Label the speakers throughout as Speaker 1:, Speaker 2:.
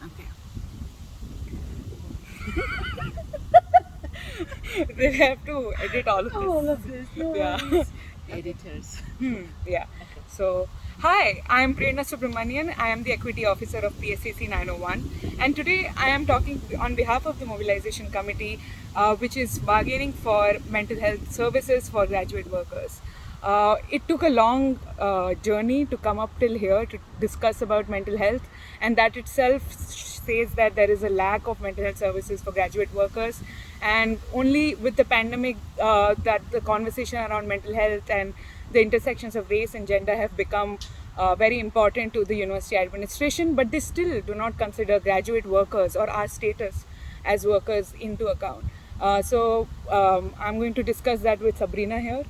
Speaker 1: Okay.
Speaker 2: They have to edit all of this.
Speaker 1: All of this, no
Speaker 2: Yeah.
Speaker 1: worries. Editors.
Speaker 2: Yeah.
Speaker 1: Okay.
Speaker 2: So, hi, I'm Prerna Subramanian. I am the Equity Officer of PSAC 901. And today I am talking on behalf of the Mobilization Committee, which is bargaining for mental health services for graduate workers. It took a long journey to come up till here to discuss about mental health, and that itself says that there is a lack of mental health services for graduate workers. And only with the pandemic, that the conversation around mental health and the intersections of race and gender have become very important to the university administration, but they still do not consider graduate workers or our status as workers into account. I'm going to discuss that with Sabrina here.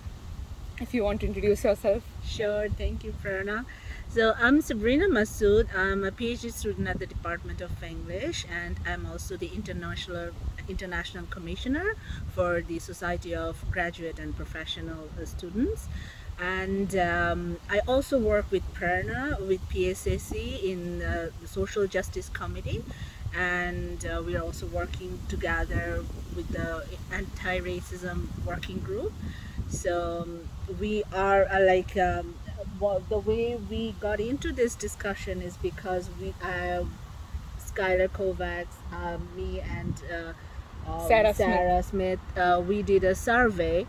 Speaker 2: If you want to introduce yourself.
Speaker 1: Sure, thank you, Prerna. So I'm Sabrina Masud. I'm a PhD student at the Department of English, and I'm also the international commissioner for the Society of Graduate and Professional Students. And I also work with Prerna, with PSAC in the Social Justice Committee, and we are also working together with the Anti-Racism Working Group. So we are the way we got into this discussion is because we Skylar Kovacs, me and Sarah Smith, we did a survey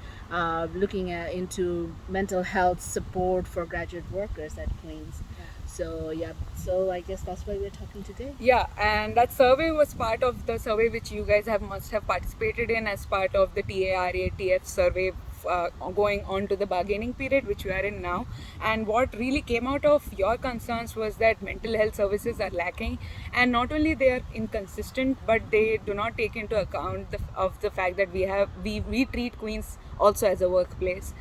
Speaker 1: looking into mental health support for graduate workers at Queen's. So yeah, so I guess that's why we're talking today.
Speaker 2: Yeah, and that survey was part of the survey which you guys must have participated in as part of the TARATF survey going on to the bargaining period which we are in now. And what really came out of your concerns was that mental health services are lacking, and not only they are inconsistent, but they do not take into account of the fact that we treat Queens also as a workplace.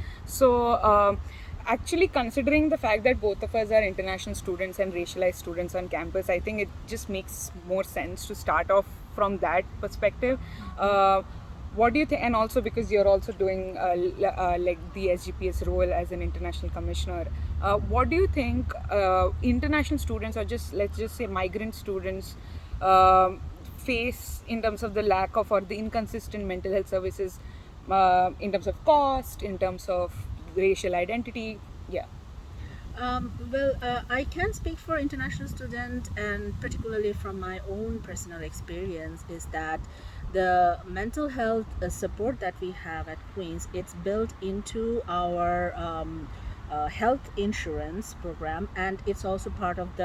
Speaker 2: Actually, considering the fact that both of us are international students and racialized students on campus, I think it just makes more sense to start off from that perspective. What do you think? And also because you're also doing like the SGPS role as an international commissioner, what do you think international students, or just let's just say migrant students, face in terms of the lack of or the inconsistent mental health services, in terms of cost, in terms of racial identity? Yeah.
Speaker 1: I can speak for international students, and particularly from my own personal experience, is that the mental health support that we have at Queen's, it's built into our health insurance program, and it's also part of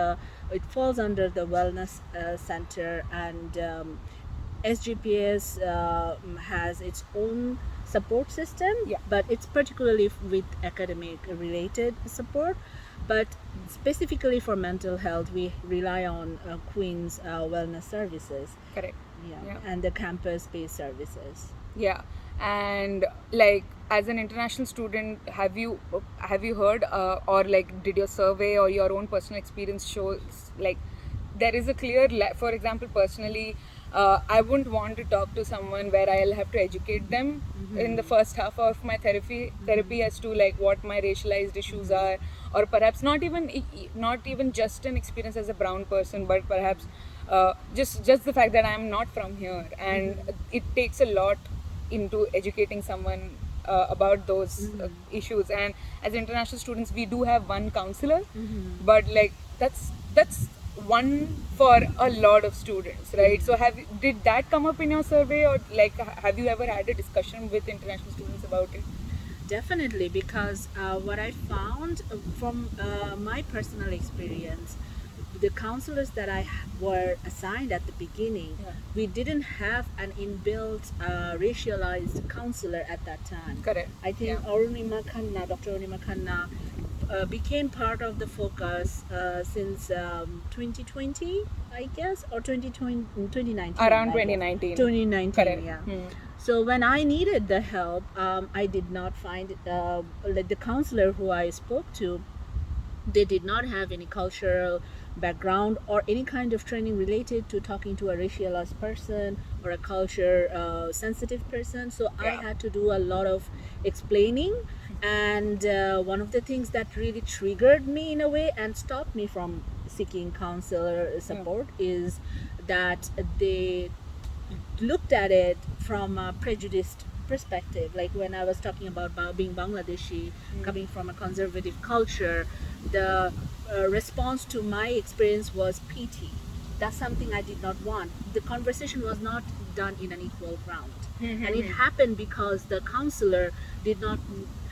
Speaker 1: it falls under the wellness center, and SGPS has its own support system,
Speaker 2: Yeah.
Speaker 1: but it's particularly with academic related support. But specifically for mental health, we rely on Queen's wellness services.
Speaker 2: Correct. Yeah.
Speaker 1: And the campus-based services.
Speaker 2: Yeah. And like as an international student, have you heard, or like did your survey or your own personal experience show like there is a clear for example, personally, I wouldn't want to talk to someone where I'll have to educate them in the first half of my therapy as to like what my racialized issues are, or perhaps not even just an experience as a brown person, but perhaps just the fact that I'm not from here, and it takes a lot into educating someone about those issues. And as international students, we do have one counselor, but like that's one for a lot of students, right? So did that come up in your survey, or like have you ever had a discussion with international students about it?
Speaker 1: Definitely, because what I found from my personal experience, the counselors that were assigned at the beginning,
Speaker 2: Yeah.
Speaker 1: we didn't have an inbuilt racialized counselor at that time.
Speaker 2: Correct.
Speaker 1: I think Dr. Arunima Khanna became part of the focus since 2020, I guess, or 2019.
Speaker 2: Around
Speaker 1: I guess.
Speaker 2: 2019.
Speaker 1: 2019,
Speaker 2: Correct.
Speaker 1: yeah. So when I needed the help, I did not find like the counselor who I spoke to. They did not have any cultural background or any kind of training related to talking to a racialized person or a culture sensitive person. So I
Speaker 2: Yeah.
Speaker 1: had to do a lot of explaining, and one of the things that really triggered me in a way and stopped me from seeking counselor support is that they looked at it from a prejudiced perspective. Like when I was talking about being Bangladeshi, coming from a conservative culture, the response to my experience was pity. That's something I did not want. The conversation was not done in an equal ground. And it happened because the counselor did not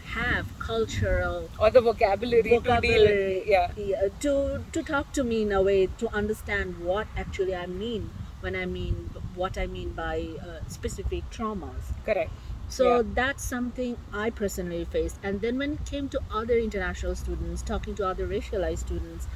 Speaker 1: have cultural
Speaker 2: or the vocabulary,
Speaker 1: vocabulary
Speaker 2: to deal,
Speaker 1: to talk to me in a way to understand what actually I mean when I mean what I mean by specific traumas.
Speaker 2: correct.
Speaker 1: So that's something I personally faced. And then when it came to other international students, talking to other racialized students,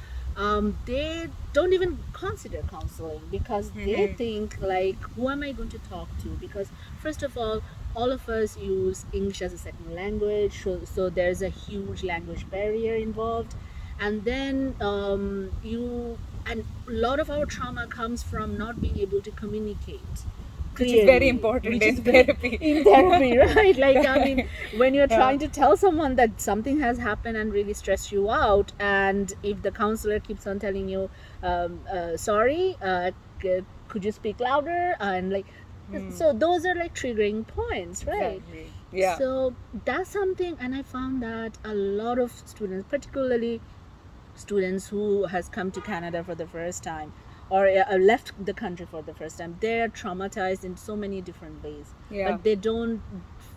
Speaker 1: they don't even consider counseling because they think like, who am I going to talk to? Because first of all of us use English as a second language, so there's a huge language barrier involved. And then and a lot of our trauma comes from not being able to communicate.
Speaker 2: Which is very important in therapy.
Speaker 1: In therapy, right? Like, I mean, when you're trying to tell someone that something has happened and really stressed you out, and if the counselor keeps on telling you, sorry, could you speak louder? And like, so those are like triggering points, right?
Speaker 2: Exactly. Yeah.
Speaker 1: So that's something, and I found that a lot of students, particularly students who has come to Canada for the first time, or left the country for the first time, they're traumatized in so many different ways, but they don't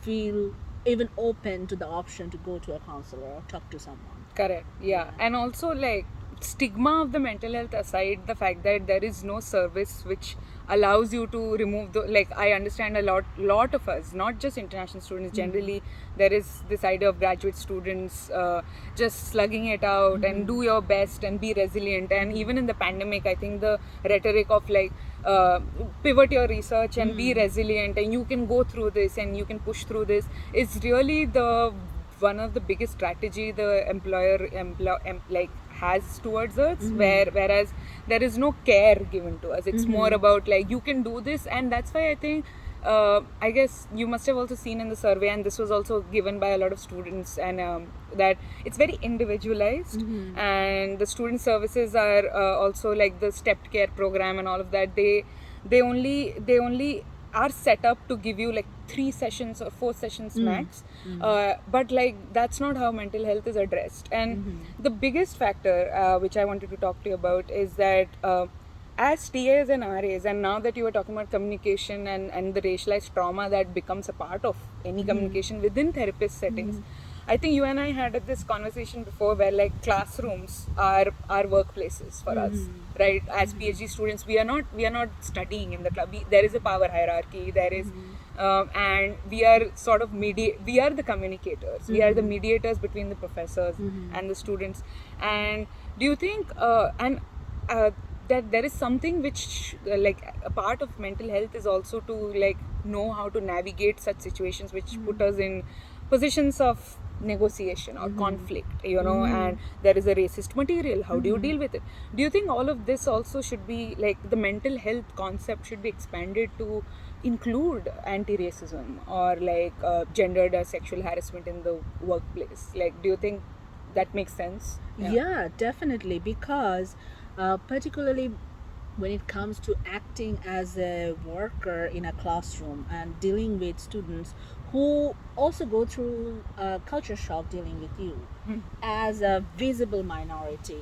Speaker 1: feel even open to the option to go to a counselor or talk to someone.
Speaker 2: Correct. Yeah. And also, like, stigma of the mental health aside, the fact that there is no service which allows you to remove the, like, I understand a lot of us, not just international students, generally there is this idea of graduate students just slugging it out and do your best and be resilient. And even in the pandemic, I think the rhetoric of like pivot your research and be resilient and you can go through this and you can push through this is really the one of the biggest strategy the employer like has towards us, whereas there is no care given to us. It's more about like, you can do this. And that's why I think I guess you must have also seen in the survey, and this was also given by a lot of students, and that it's very individualized, and the student services are also like the stepped care program and all of that. They only are set up to give you like 3 sessions or 4 sessions max, but like that's not how mental health is addressed. And the biggest factor which I wanted to talk to you about is that as TAs and RAs, and now that you were talking about communication and the racialized trauma that becomes a part of any communication within therapist settings, I think you and I had this conversation before where like classrooms are workplaces for us, right? As PhD students, we are not studying in the club. There is a power hierarchy. There is, and we are sort of we are the communicators. We are the mediators between the professors and the students. And do you think that there is something which like a part of mental health is also to like know how to navigate such situations which put us in positions of negotiation or conflict, you know, and there is a racist material. How do you deal with it? Do you think all of this also should be like the mental health concept should be expanded to include anti-racism or like gendered or sexual harassment in the workplace? Like, do you think that makes sense?
Speaker 1: Yeah, definitely, because particularly when it comes to acting as a worker in a classroom and dealing with students who also go through culture shock dealing with you as a visible minority,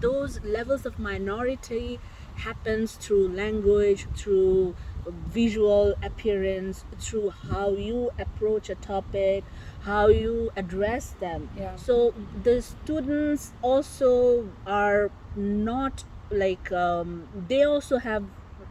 Speaker 1: those levels of minority happens through language, through visual appearance, through how you approach a topic, how you address them. So the students also are not like they also have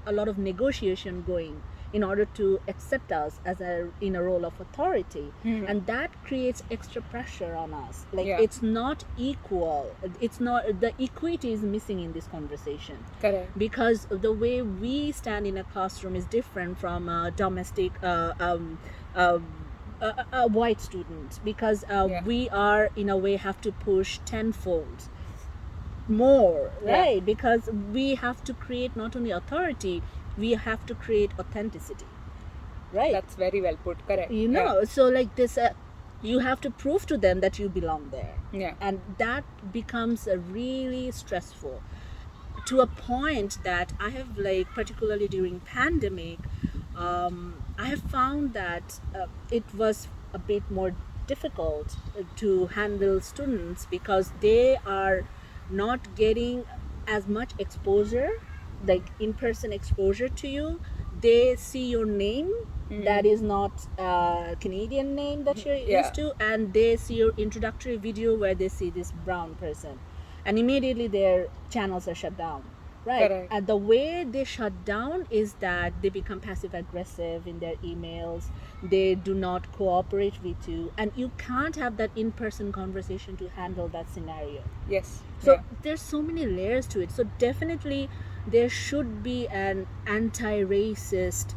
Speaker 1: a lot of negotiation going in order to accept us as in a role of authority, and that creates extra pressure on us. Like it's not equal. It's not, the equity is missing in this conversation.
Speaker 2: Correct.
Speaker 1: Because the way we stand in a classroom is different from a domestic a white student, because we are in a way have to push tenfold more, right? Because we have to create not only authority, we have to create authenticity, right?
Speaker 2: That's very well put. Correct.
Speaker 1: You know, so like this you have to prove to them that you belong there.
Speaker 2: Yeah.
Speaker 1: And that becomes a really stressful, to a point that I have, like, particularly during pandemic, I have found that it was a bit more difficult to handle students, because they are not getting as much exposure, like in-person exposure to you. They see your name that is not a Canadian name that you're
Speaker 2: Yeah.
Speaker 1: used to, and they see your introductory video where they see this brown person, and immediately their channels are shut down. Right.
Speaker 2: Correct.
Speaker 1: And the way they shut down is that they become passive aggressive in their emails. They do not cooperate with you, and you can't have that in-person conversation to handle that scenario.
Speaker 2: Yes.
Speaker 1: So
Speaker 2: Yeah.
Speaker 1: there's so many layers to it. So definitely there should be an anti-racist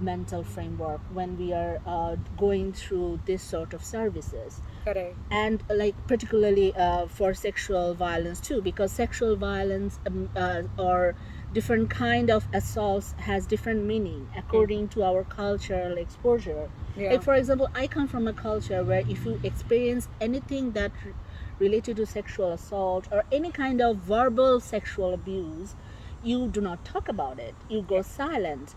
Speaker 1: mental framework when we are going through this sort of services.
Speaker 2: Correct.
Speaker 1: And like particularly for sexual violence too, because sexual violence or different kind of assaults has different meaning according to our cultural exposure.
Speaker 2: Yeah.
Speaker 1: Like for example, I come from a culture where if you experience anything that related to sexual assault or any kind of verbal sexual abuse, you do not talk about it, you go silent.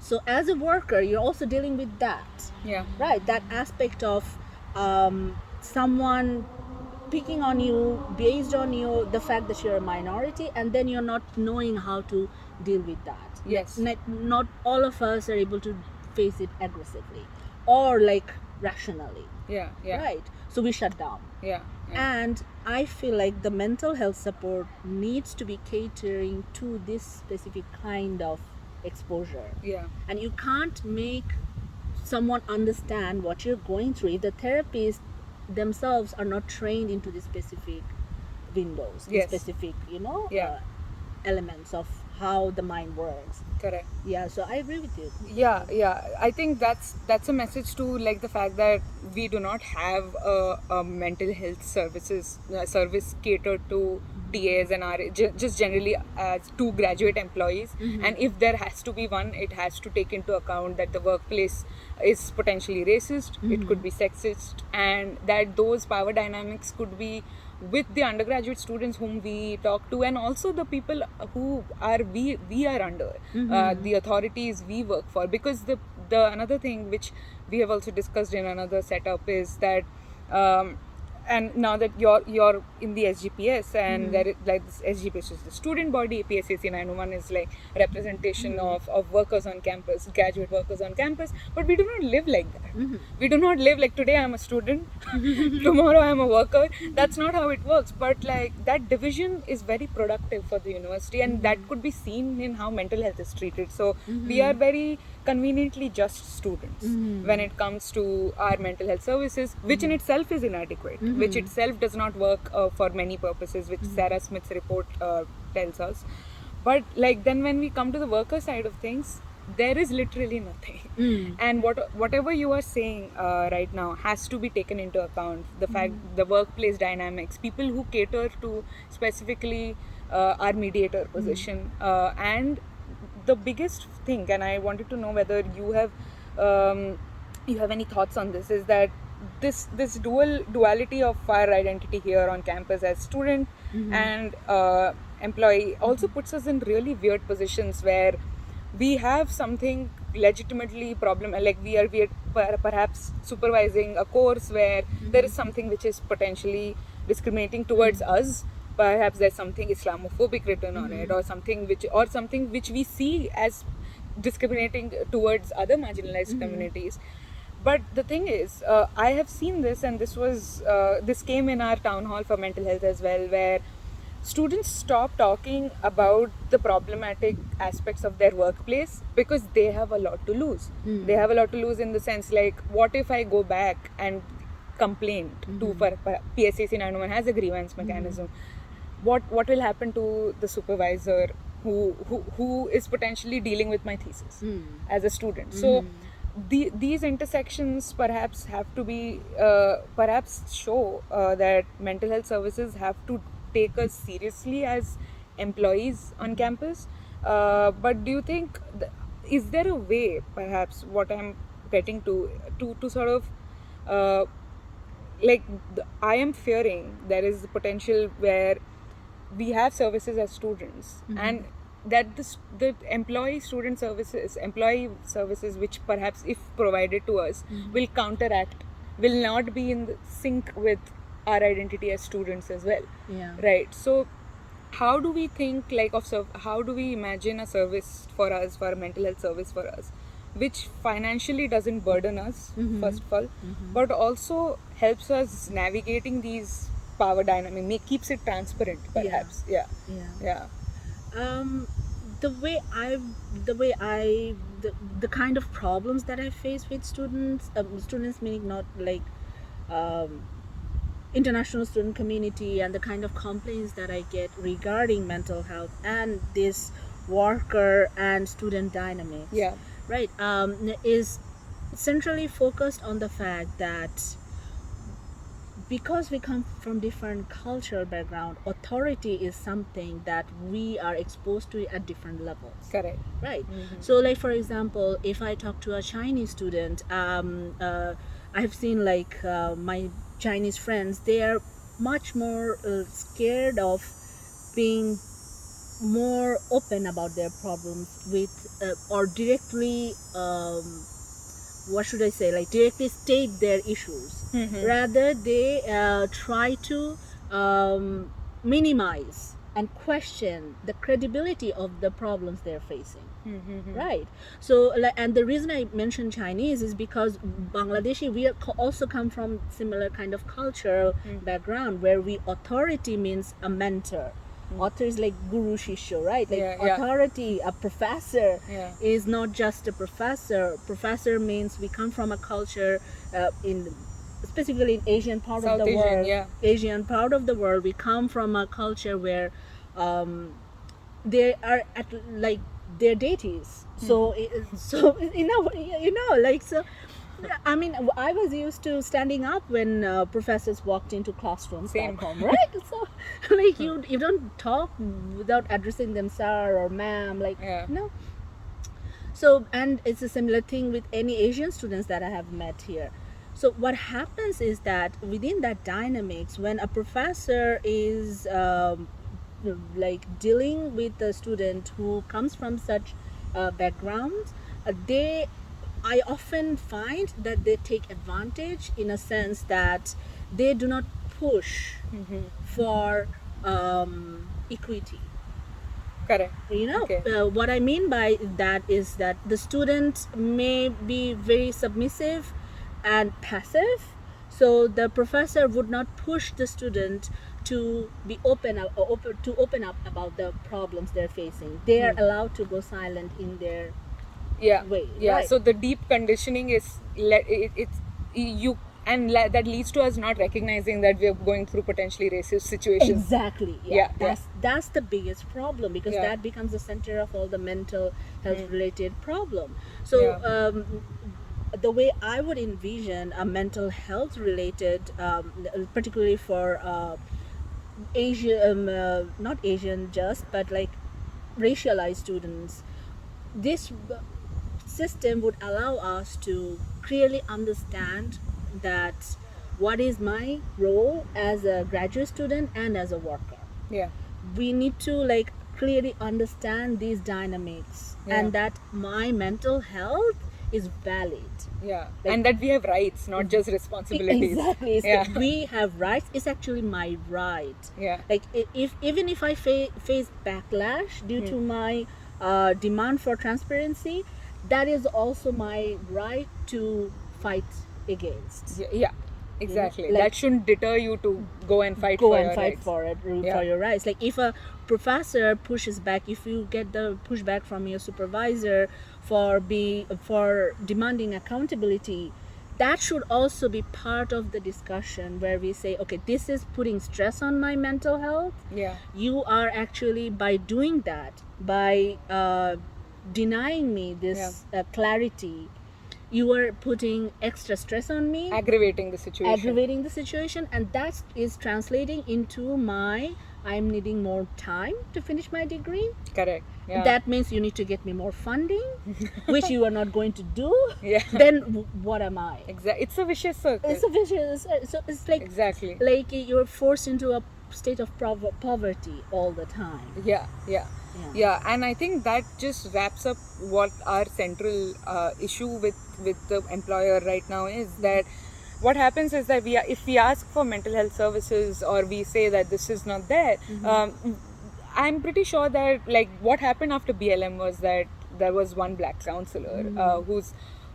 Speaker 1: So as a worker, you're also dealing with that.
Speaker 2: Yeah.
Speaker 1: Right, that aspect of someone picking on you based on the fact that you're a minority, and then you're not knowing how to deal with that.
Speaker 2: Yes.
Speaker 1: Not all of us are able to face it aggressively or like rationally.
Speaker 2: Yeah. Yeah.
Speaker 1: Right, so we shut down.
Speaker 2: Yeah. Yeah.
Speaker 1: And I feel like the mental health support needs to be catering to this specific kind of exposure.
Speaker 2: Yeah.
Speaker 1: And you can't make someone understand what you're going through if the therapists themselves are not trained into the specific windows, the
Speaker 2: Yes.
Speaker 1: specific,
Speaker 2: Yeah.
Speaker 1: elements of how the mind works.
Speaker 2: Correct.
Speaker 1: Yeah, so I agree with you.
Speaker 2: Yeah, I think that's a message to, like, the fact that we do not have a mental health service catered to TAs and just generally as to graduate employees. And if there has to be one, it has to take into account that the workplace is potentially racist, it could be sexist, and that those power dynamics could be with the undergraduate students whom we talk to, and also the people who are we are under, the authorities we work for. Because the another thing which we have also discussed in another setup is that and now that you're in the SGPS, and there is, like, this SGPS is the student body, PSAC 901 is like representation of workers on campus, graduate workers on campus, but we do not live like that. We do not live like today I'm a student, tomorrow I'm a worker. That's not how it works. But like that division is very productive for the university, and that could be seen in how mental health is treated. So we are very conveniently just students when it comes to our mental health services, which in itself is inadequate, which itself does not work for many purposes, which Sarah Smith's report tells us. But like then when we come to the worker side of things, there is literally nothing. And whatever you are saying right now has to be taken into account. The fact, the workplace dynamics, people who cater to specifically our mediator position, and the biggest thing, and I wanted to know whether you have any thoughts on this, is that this duality of our identity here on campus as student and employee also puts us in really weird positions where we have something legitimately like we are perhaps supervising a course where there is something which is potentially discriminating towards us. Perhaps there's something Islamophobic written on it, or something which we see as discriminating towards other marginalized communities. But the thing is, I have seen this, and this came in our town hall for mental health as well, where students stop talking about the problematic aspects of their workplace because they have a lot to lose. They have a lot to lose in the sense, like, what if I go back and complain to PSAC 901 has a grievance mechanism? What will happen to the supervisor who is potentially dealing with my thesis as a student? So these intersections perhaps have to be perhaps show that mental health services have to take us seriously as employees on campus. But do you think is there a way, perhaps what I'm getting to sort of like I am fearing there is the potential where we have services as students, and that the employee services which perhaps if provided to us will counteract, will not be in the sync with our identity as students as well.
Speaker 1: Yeah.
Speaker 2: Right. So how do we think like how do we imagine a service for us, for a mental health service for us, which financially doesn't burden us, first of all, but also helps us navigating these power dynamic, keeps it transparent perhaps. Yeah.
Speaker 1: Yeah. The way the kind of problems that I face with students meaning not like international student community, and the kind of complaints that I get regarding mental health and this worker and student dynamics,
Speaker 2: Yeah.
Speaker 1: right, is centrally focused on the fact that because we come from different cultural background, authority is something that we are exposed to at different levels.
Speaker 2: Correct.
Speaker 1: Right. So, like for example, if I talk to a Chinese student, I've seen like my Chinese friends, they are much more scared of being more open about their problems with or directly what should I say, like directly state their issues. Rather they try to minimize and question the credibility of the problems they're facing. Right. So and the reason I mentioned Chinese is because Bangladeshi, we also come from similar kind of cultural background where authority means a mentor. Author is like guru shishyo, right? Like authority, a professor is not just a professor. Professor means we come from a culture in specifically in Asian part
Speaker 2: South
Speaker 1: of the
Speaker 2: Asian,
Speaker 1: world. Asian part of the world, we come from a culture where they are at like their deities. So like so. I mean, I was used to standing up when professors walked into classrooms back home, right? So, like you don't talk without addressing them sir or ma'am, like no. So, and it's a similar thing with any Asian students that I have met here. So, what happens is that within that dynamics, when a professor is like dealing with a student who comes from such backgrounds, I often find that they take advantage in a sense that they do not push for equity.
Speaker 2: Correct.
Speaker 1: What I mean by that is that the student may be very submissive and passive, so the professor would not push the student to be open up about the problems they're facing. They are allowed to go silent in their way. Right?
Speaker 2: So the deep conditioning is that leads to us not recognizing that we are going through potentially racist situations.
Speaker 1: Exactly. That's the biggest problem, because that becomes the center of all the mental health related problem. So the way I would envision a mental health related, particularly for Asian, not Asian just, but like racialized students, this system would allow us to clearly understand that what is my role as a graduate student and as a worker. We need to like clearly understand these dynamics and that my mental health is valid.
Speaker 2: And that we have rights, not just responsibilities.
Speaker 1: Exactly. We have rights. It's actually my right. Like even if I face backlash due to my demand for transparency, that is also my right to fight against.
Speaker 2: Exactly. Like, that shouldn't deter you to go and fight for
Speaker 1: your rights. Like if a professor pushes back, if you get the pushback from your supervisor for demanding accountability, that should also be part of the discussion where we say, okay, this is putting stress on my mental health. You are actually, by doing that, by denying me this clarity, you are putting extra stress on me,
Speaker 2: aggravating the situation,
Speaker 1: and that is translating into my I'm needing more time to finish my degree.
Speaker 2: Correct. Yeah.
Speaker 1: That means you need to get me more funding, which you are not going to do.
Speaker 2: Yeah.
Speaker 1: Then what am I?
Speaker 2: Exactly. It's a vicious circle.
Speaker 1: It's a vicious. So it's like
Speaker 2: Exactly.
Speaker 1: like you're forced into a state of poverty all the time.
Speaker 2: Yeah, and I think that just wraps up what our central issue with the employer right now is, that what happens is that if we ask for mental health services, or we say that this is not there, I'm pretty sure that, like, what happened after BLM was that there was one black counselor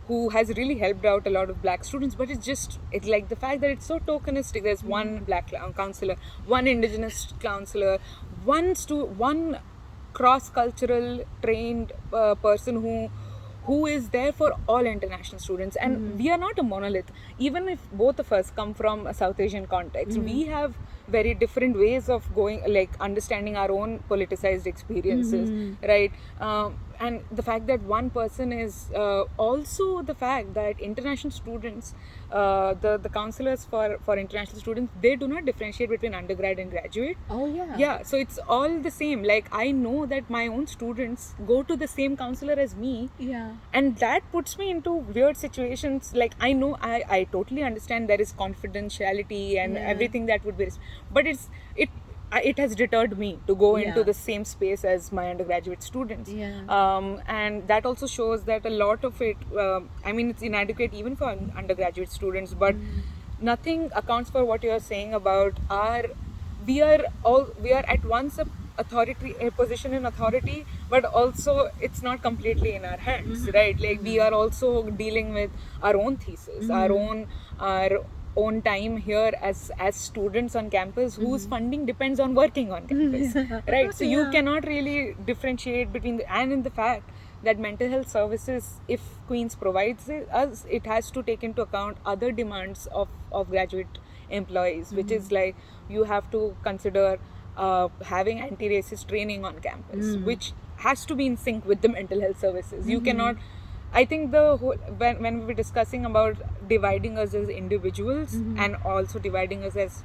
Speaker 2: who has really helped out a lot of black students, but it's like the fact that it's so tokenistic. There's one black counselor, one indigenous counselor, one cross-cultural trained person who is there for all international students. And we are not a monolith. Even if both of us come from a South Asian context, we have very different ways of going, like, understanding our own politicized experiences, right? And the fact that one person is also the fact that international students, the counselors for international students, they do not differentiate between undergrad and graduate.
Speaker 1: Oh yeah.
Speaker 2: Yeah, so it's all the same. Like, I know that my own students go to the same counselor as me.
Speaker 1: Yeah.
Speaker 2: And that puts me into weird situations. Like, I know, I totally understand there is confidentiality and everything that would be, but it has deterred me to go into the same space as my undergraduate students. And that also shows that a lot of it, I mean, it's inadequate even for undergraduate students, but nothing accounts for what you're saying about we are at once a position in authority, but also it's not completely in our hands, right? Like, we are also dealing with our own thesis, our own time here as students on campus, whose funding depends on working on campus, right? So you cannot really differentiate between and in the fact that mental health services, if Queen's provides us, it has to take into account other demands of graduate employees, which is like, you have to consider having anti-racist training on campus, which has to be in sync with the mental health services. You cannot, I think the whole, when we were discussing about dividing us as individuals and also dividing us as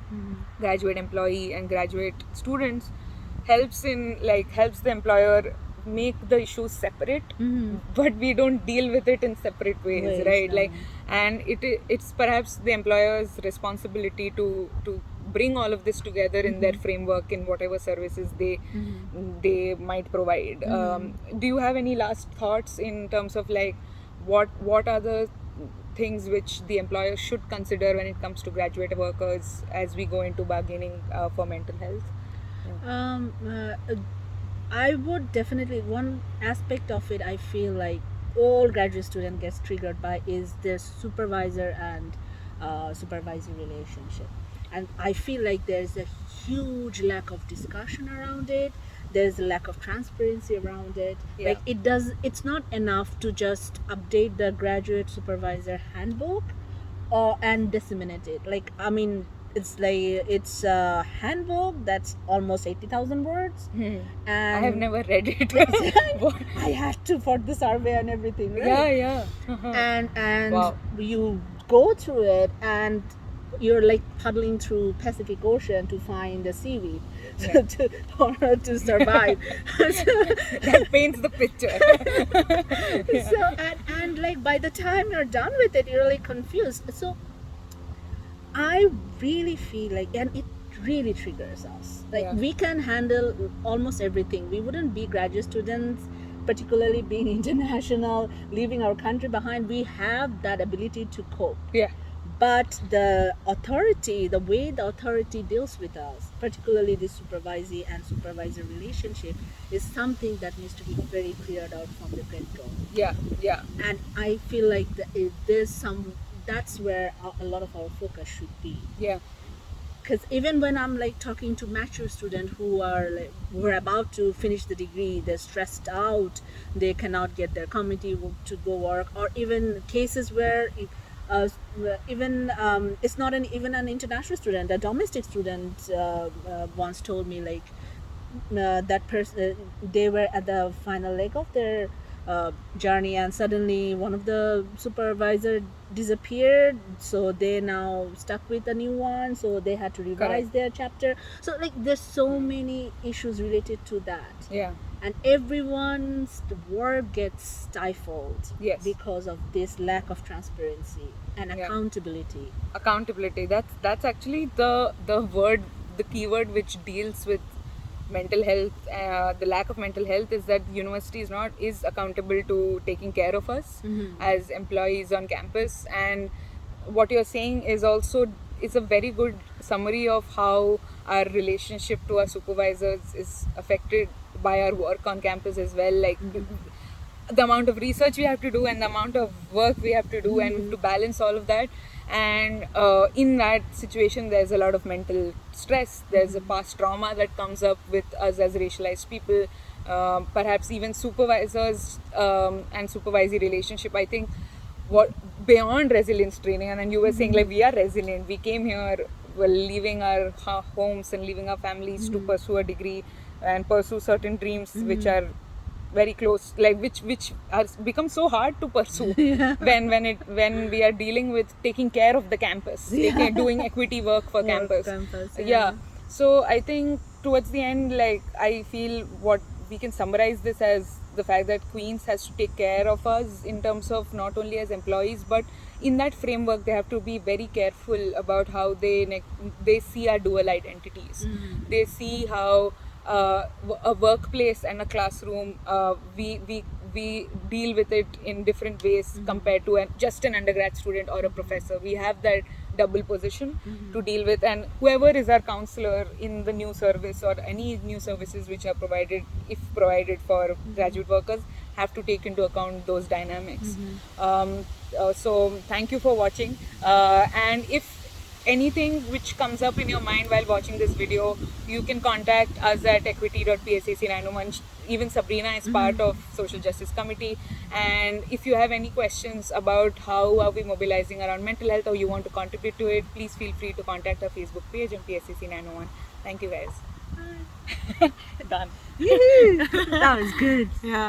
Speaker 2: graduate employee and graduate students, helps the employer make the issues separate, but we don't deal with it in separate ways, right? Like, and it's perhaps the employer's responsibility to bring all of this together in their framework, in whatever services they might provide. Do you have any last thoughts in terms of, like, what are the things which the employer should consider when it comes to graduate workers as we go into bargaining for mental health?
Speaker 1: I would definitely, one aspect of it I feel like all graduate student gets triggered by is their supervisor and supervisor relationship, and I feel like there's a huge lack of discussion around it. There's a lack of transparency around it. Like, it's not enough to just update the graduate supervisor handbook and disseminate it. Like, I mean, it's a handbook that's almost 80,000 words, and
Speaker 2: I have never read it.
Speaker 1: I had to for the survey and everything, right? And
Speaker 2: wow.
Speaker 1: You go through it and you're like paddling through Pacific Ocean to find a seaweed to survive.
Speaker 2: That paints the picture.
Speaker 1: So and like, by the time you're done with it, you're like confused. So I really feel like, and it really triggers us. Like, we can handle almost everything. We wouldn't be graduate students, particularly being international, leaving our country behind. We have that ability to cope. But the way the authority deals with us, particularly the supervisee and supervisor relationship, is something that needs to be very cleared out from the get-go. And I feel like that's where a lot of our focus should be. Because even when I'm like talking to mature students who are about to finish the degree, they're stressed out, they cannot get their committee to go work, or even cases where it's not even an international student, a domestic student once told me, like, that person, they were at the final leg of their journey, and suddenly one of the supervisor disappeared, so they now stuck with a new one, so they had to revise
Speaker 2: Correct.
Speaker 1: their chapter. So like there's so many issues related to that.
Speaker 2: Yeah.
Speaker 1: And everyone's work gets stifled
Speaker 2: Yes.
Speaker 1: because of this lack of transparency and
Speaker 2: Yeah.
Speaker 1: accountability.
Speaker 2: Accountability, that's actually the word, the keyword which deals with mental health. The lack of mental health is that the university is accountable to taking care of us as employees on campus. And what you're saying is a very good summary of how our relationship to our supervisors is affected by our work on campus as well. Like the amount of research we have to do and the amount of work we have to do, and we have to balance all of that. And in that situation, there's a lot of mental stress. There's a past trauma that comes up with us as racialized people. Perhaps even supervisors and supervisory relationship. I think what beyond resilience training, and then you were saying like we are resilient. We came here, we're leaving our homes and leaving our families to pursue a degree and pursue certain dreams which are very close, like which are become so hard to pursue when we are dealing with taking care of the campus, doing equity work for campus. Yeah. So I think towards the end, like I feel what we can summarize this as the fact that Queens has to take care of us in terms of not only as employees, but in that framework they have to be very careful about how they see our dual identities. They see how a workplace and a classroom, we deal with it in different ways compared to just an undergrad student or a professor. We have that double position to deal with, and whoever is our counselor in the new service or any new services which are provided, if provided for graduate workers, have to take into account those dynamics. So thank you for watching, and if anything which comes up in your mind while watching this video, you can contact us at equity.psac901. Even Sabrina is part of Social Justice Committee. And if you have any questions about how are we mobilizing around mental health or you want to contribute to it, please feel free to contact our Facebook page on PSAC901. Thank you guys. Done.
Speaker 1: That was good.
Speaker 2: Yeah.